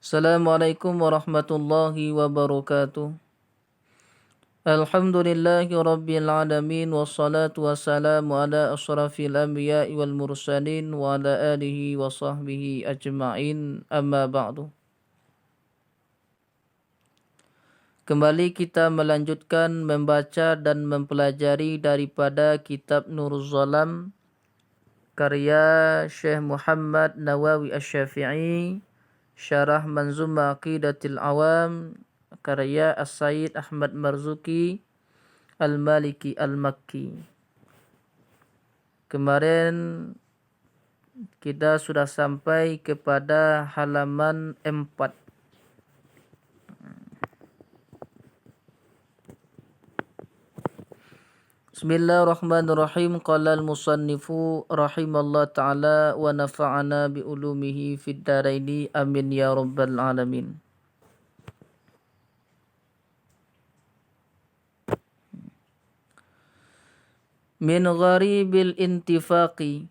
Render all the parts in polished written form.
Assalamualaikum warahmatullahi wabarakatuh. Alhamdulillahi rabbil alamin wassalatu wassalamu ala asyrafil anbiya'i wal mursalin wa ala alihi wa sahbihi ajma'in, amma ba'du. Kembali kita melanjutkan membaca dan mempelajari daripada kitab Nuruz Zalam karya Syekh Muhammad Nawawi Asy-Syafi'i, Syarah Manzumah Aqidatil Awam karya As-Sayyid Ahmad Marzuki Al-Maliki Al-Makki. Kemarin kita sudah sampai kepada halaman 4. Bismillahirrahmanirrahim. Qala al-musannifu rahimallahu ta'ala wa nafa'ana bi ulumihi fid dharaini amin ya rabbal alamin. Min gharibil intifaqi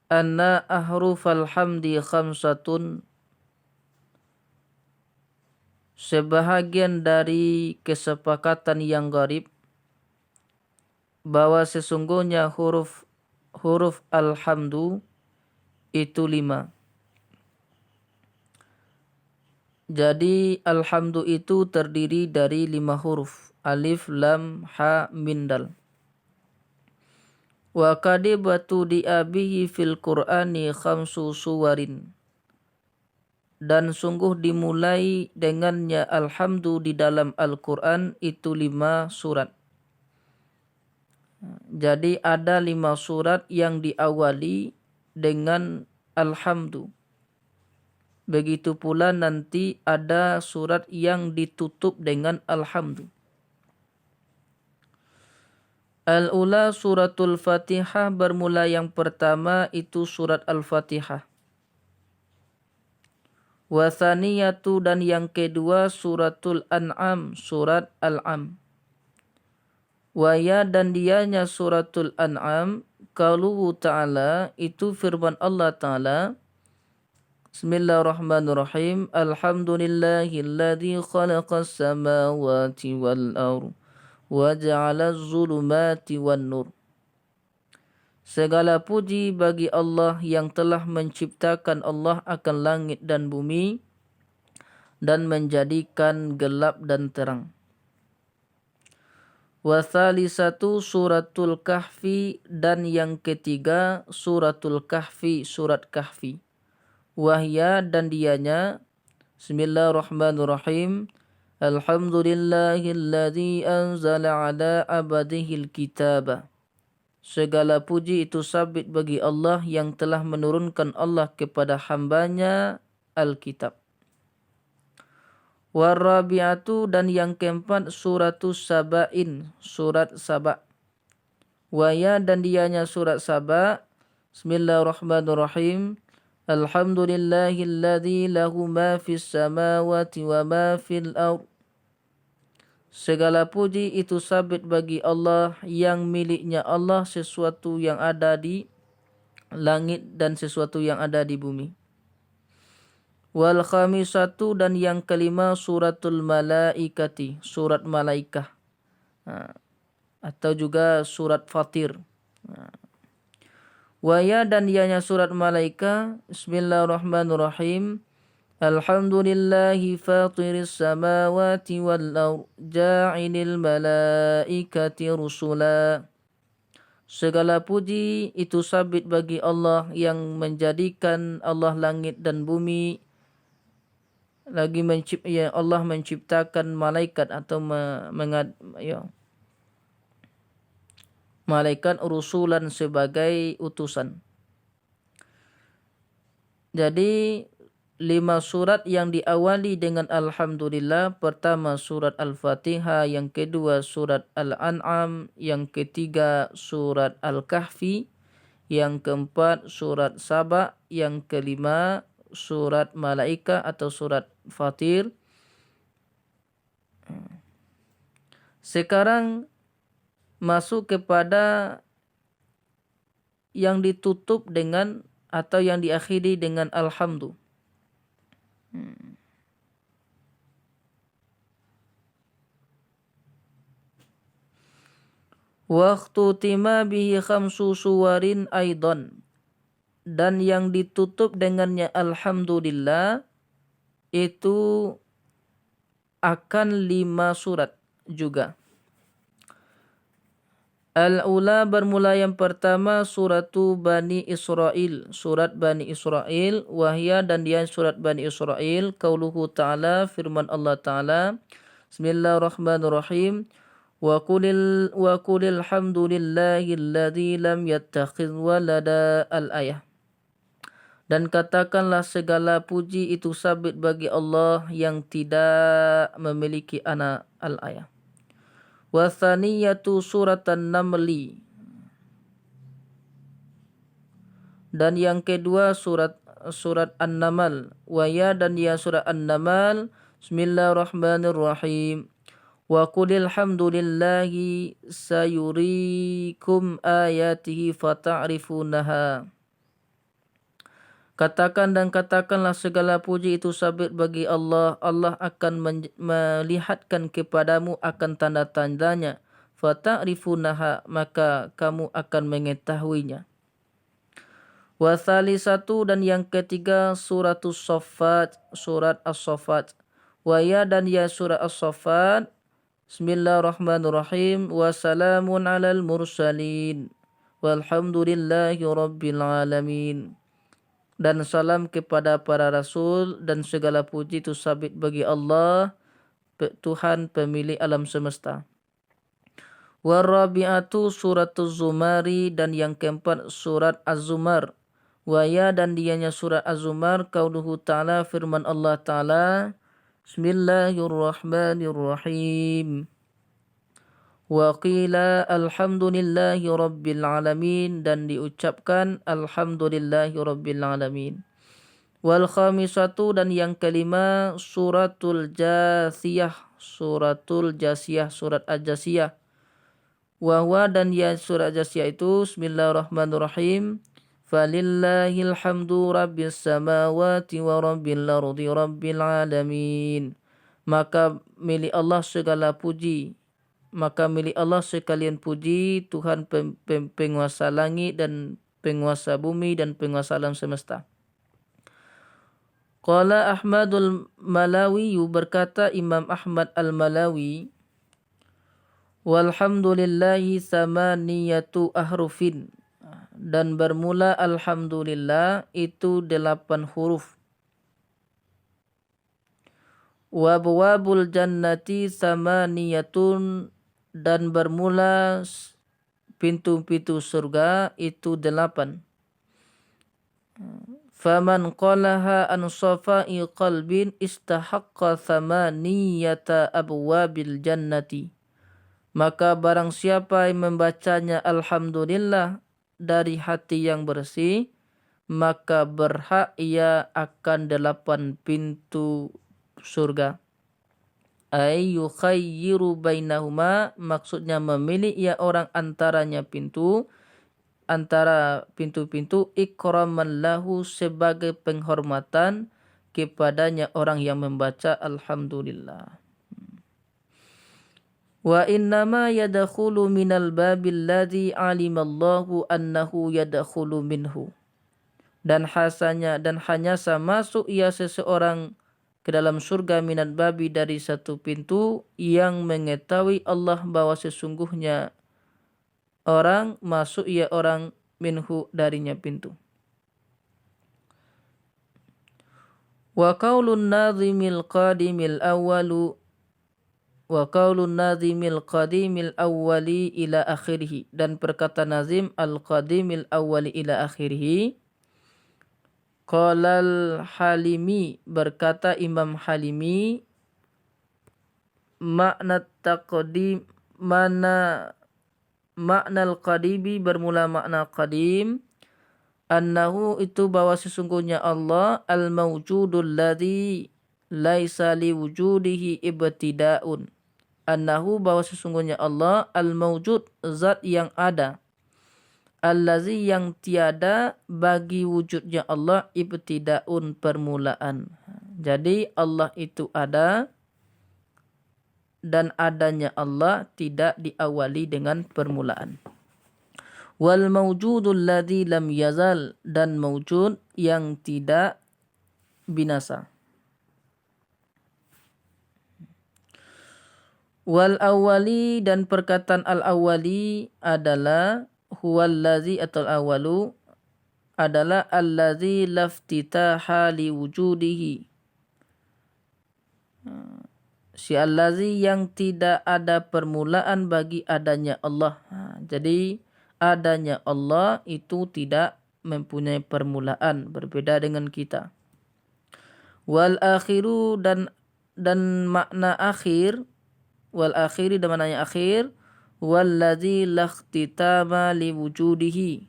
anna ahrufal hamdi khamsatun. Sebahagian dari kesepakatan yang gharib bahwa sesungguhnya huruf alhamdu itu 5. Jadi alhamdu itu terdiri dari 5 huruf, alif, lam, ha, min, dal. Wa kadibatu diabihi fil Qur'ani khamsu suwarin. Dan sungguh dimulai dengannya alhamdu di dalam Al-Quran itu 5 surat. Jadi ada 5 surat yang diawali dengan alhamdu. Begitu pula nanti ada surat yang ditutup dengan alhamdu. Al-ula suratul Fatihah, bermula yang pertama itu surat Al-Fatihah. Wa thaniyatu, dan yang kedua suratul An'am, surat Al-Am. Waya, dan dianya suratul An'am, qauluhu ta'ala, itu firman Allah Ta'ala. Bismillahirrahmanirrahim. Alhamdulillahilladzi khalaqas samawati wal ardh wa ja'alaz zulumati wan nur. Segala puji bagi Allah yang telah menciptakan Allah akan langit dan bumi dan menjadikan gelap dan terang. Wa thalithatu suratul Kahfi, dan yang ketiga suratul Kahfi, surat Kahfi. Wahya, dan dianya, Bismillahirrahmanirrahim. Alhamdulillahilladzi anzala ala abadihil kitaba. Segala puji itu sabit bagi Allah yang telah menurunkan Allah kepada hambanya Alkitab. Warabi'atu, dan yang keempat suratus Saba'in, surat Saba. Waya, dan dianya surat Saba. Bismillahirrahmanirrahim. Alhamdulillahilladzi lahu ma fis samawati wa ma fil ardh. Segala puji itu sabit bagi Allah yang miliknya Allah sesuatu yang ada di langit dan sesuatu yang ada di bumi. Wal khamisatu, dan yang kelima suratul malaikati, surat malaikah, atau juga surat Fatir. Waya, dan dianya surat malaikah. Bismillahirrahmanirrahim. Alhamdulillahi fatiris samawati wal ardh ja'ilil malaikati rusula. Segala puji itu sabit bagi Allah yang menjadikan Allah langit dan bumi, lagi Allah menciptakan malaikat atau malaikat rusulan sebagai utusan. Jadi 5 surat yang diawali dengan alhamdulillah. Pertama surat Al-Fatihah, yang kedua surat Al-An'am, yang ketiga surat Al-Kahfi, yang keempat surat Saba, yang kelima surat Malaikah atau surat Fatir. Sekarang masuk kepada yang ditutup dengan atau yang diakhiri dengan alhamdu. Waqtutima bihi khamsu suwarin aidan. Dan yang ditutup dengannya alhamdulillah itu akan 5 surat juga. Al-ula bermula yang pertama suratu Bani Israel, surat Bani Israel, wahya dan dia surat Bani Israel, qauluhu ta'ala, firman Allah Ta'ala, Bismillahirrahmanirrahim, wa qulil hamdulillahilladzi lam yattakhidh walada, al-ayah. Dan katakanlah segala puji itu sabit bagi Allah yang tidak memiliki anak, al-ayah. Wa thaniyatu suratan namli. Dan yang kedua surat An-Naml. Wa ya dan ya surat An-Naml. Bismillahirrahmanirrahim. Wa qulil hamdulillahi sayurikum ayatihi fata'rifunaha. Katakanlah segala puji itu sabit bagi Allah. Allah akan melihatkan kepadamu akan tanda-tandanya. Fata'rifunaha, maka kamu akan mengetahuinya. Wa thalithatu dan yang ketiga suratus Saffat, surat As-Saffat. Wa ya dan ya surat As-Saffat. Bismillahirrahmanirrahim. Wa salamun alal mursalin. Walhamdulillahi rabbil alamin. Dan salam kepada para rasul dan segala puji itu sabit bagi Allah, Tuhan pemilik alam semesta. Warabi'atu suratuz Zumari dan yang keempat surat Az-Zumar. Waya dan dianya surat Az-Zumar, qauluhu ta'ala, firman Allah Ta'ala, Bismillahirrahmanirrahim. Wa qila alhamdulillahi rabbil alamin, dan diucapkan alhamdulillahi rabbil alamin. Wal khamisatu dan yang kelima suratul Jasiyah, surat Al-Jasiyah. Wa huwa dan ya surat Jasiyah itu bismillahirrahmanirrahim. Falillahil hamdu rabbis samawati wa rabbil ardi rabbil alamin. Maka milik Allah sekalian puji Tuhan penguasa langit dan penguasa bumi dan penguasa alam semesta. Qala Ahmadul Malawi, berkata Imam Ahmad Al-Malawi, walhamdulillahi samaniyatu ahrufin, dan bermula alhamdulillah itu 8 huruf. Wa abwabul jannati samaniyatun, dan bermula pintu-pintu surga itu 8. Faman qalaha an safa'i qalbin istahaqqa thamaniyata abwabil jannati. Maka barang siapa yang membacanya alhamdulillah dari hati yang bersih, maka berhak ia akan 8 pintu surga. Ay yukhayyiru bainahuma, maksudnya memilih ia orang antara pintu-pintu, ikraman lahu, sebagai penghormatan kepadanya orang yang membaca alhamdulillah. Wa innama yadkhulu minal babil ladzi alimallahu annahu yadkhulu minhu. Dan hanya masuk ia seseorang ke dalam surga minat babi dari satu pintu yang mengetahui Allah bahwa sesungguhnya orang masuk ia orang minhu darinya pintu. Wa qaulun nazimil qadimil awwali ila akhirih, dan perkata nazim al-qadimil awwali ila akhirih. Qalal Halimi, berkata Imam Halimi, makna al-qadibi, bermula makna qadim, annahu itu bahwa sesungguhnya Allah al-mawjudul ladzi laisa liwujudihi ibtida'un. Annahu bahwa sesungguhnya Allah al-mawjud, zat yang ada, allazi yang tiada bagi wujudnya Allah ibtida'un, permulaan. Jadi Allah itu ada dan adanya Allah tidak diawali dengan permulaan. Wal mawjudul ladzi lam yazal, dan mawjud yang tidak binasa. Wal awwali, dan perkataan al awwali adalah huwallazi atau awalu adalah allazi laftitaha li wujudihi. Si allazi yang tidak ada permulaan bagi adanya Allah. Jadi adanya Allah itu tidak mempunyai permulaan, berbeda dengan kita. Wal akhiru, dan makna akhir, wal akhiri dan maknanya akhir, wallazi lakhtitama li wujudihi,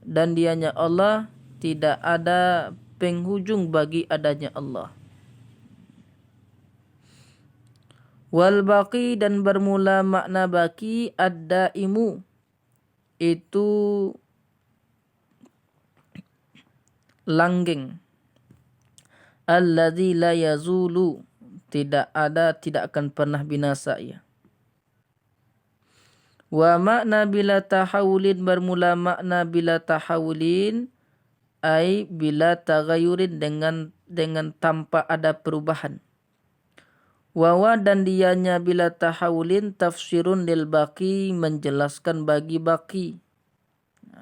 dan dianya Allah tidak ada penghujung bagi adanya Allah. Wal baqi, dan bermula makna baqi ad-daimu, itu langgeng. Alladzi la yazulu, tidak ada, tidak akan pernah binasa ya. Wa makna bila tahawulin, bermula makna bila tahawulin, ai bila tagayurin, dengan tanpa ada perubahan. Wawa, dan dianya bila tahawulin tafsirun lil baqi, menjelaskan bagi baqi,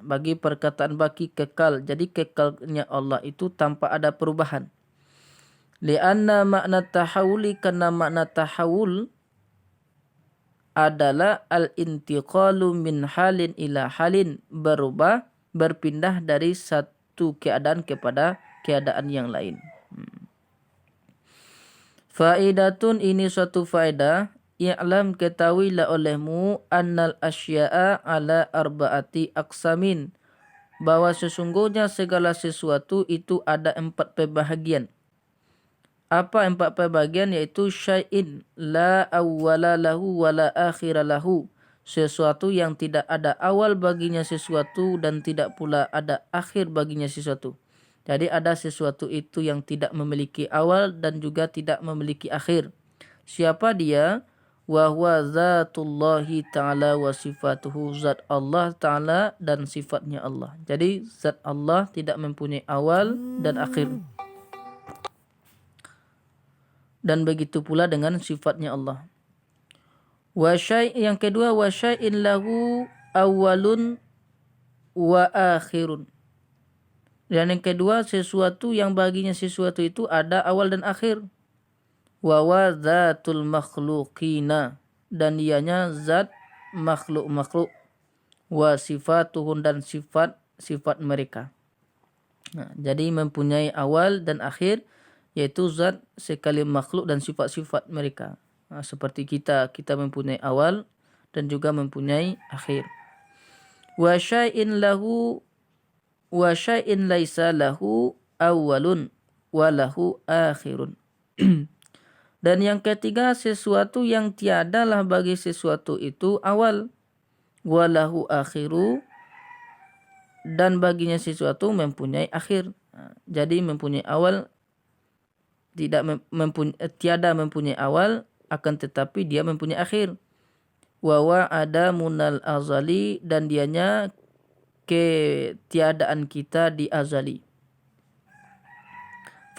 bagi perkataan baqi kekal. Jadi kekalnya Allah itu tanpa ada perubahan. Lianna makna tahawuli, karena makna tahawul adalah al-intiqalu min halin ila halin, berubah, berpindah dari satu keadaan kepada keadaan yang lain. Faidatun, ini suatu faedah. I'lam, ketahuilah olehmu, annal asya'a ala arba'ati aqsamin, bahwa sesungguhnya segala sesuatu itu ada 4 pembahagian. Apa 4 pembahagian? Yaitu syai'in la awwala lahu wa la akhira lahu, sesuatu yang tidak ada awal baginya sesuatu dan tidak pula ada akhir baginya sesuatu. Jadi ada sesuatu itu yang tidak memiliki awal dan juga tidak memiliki akhir. Siapa dia? Wa huwa zatullahi ta'ala wa sifatuhu, zat Allah ta'ala dan sifatnya Allah. Jadi zat Allah tidak mempunyai awal dan akhir. Dan begitu pula dengan sifatnya Allah. Wa syai', yang kedua, wa syai'in lahu awwalun wa akhirun. Dan yang kedua, sesuatu yang baginya sesuatu itu ada awal dan akhir. Wa zatul makhluqina, dan ianya zat makhluk-makhluk. Wa sifatuhun, dan sifat mereka. Nah, jadi mempunyai awal dan akhir, yaitu zat sekali makhluk dan sifat-sifat mereka. Nah, seperti kita mempunyai awal dan juga mempunyai akhir. Wa syai'in lahu wa syai'in laisa lahu awwalun wa lahu akhirun. Dan yang ketiga, sesuatu yang tiadalah bagi sesuatu itu awal, wa lahu akhiru, dan baginya sesuatu mempunyai akhir. Jadi mempunyai awal, tiada mempunyai awal, akan tetapi dia mempunyai akhir. Wa ada munal azali, dan dianya ketiadaan kita di azali.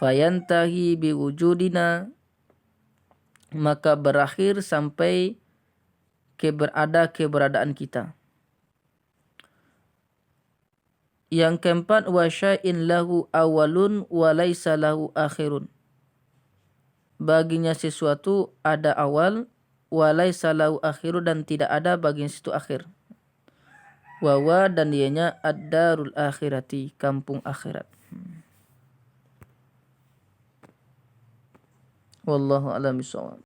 Fayantahi biwujudina, maka berakhir sampai keberadaan kita. Yang keempat, wa syai'in lahu awalun wa laisa lahu akhirun. Baginya sesuatu ada awal, wa laisa lahu akhirun, dan tidak ada baginya sesuatu akhir. Wa dan dianya ad-darul akhirati, kampung akhirat. Wallahu a'lam bishawab.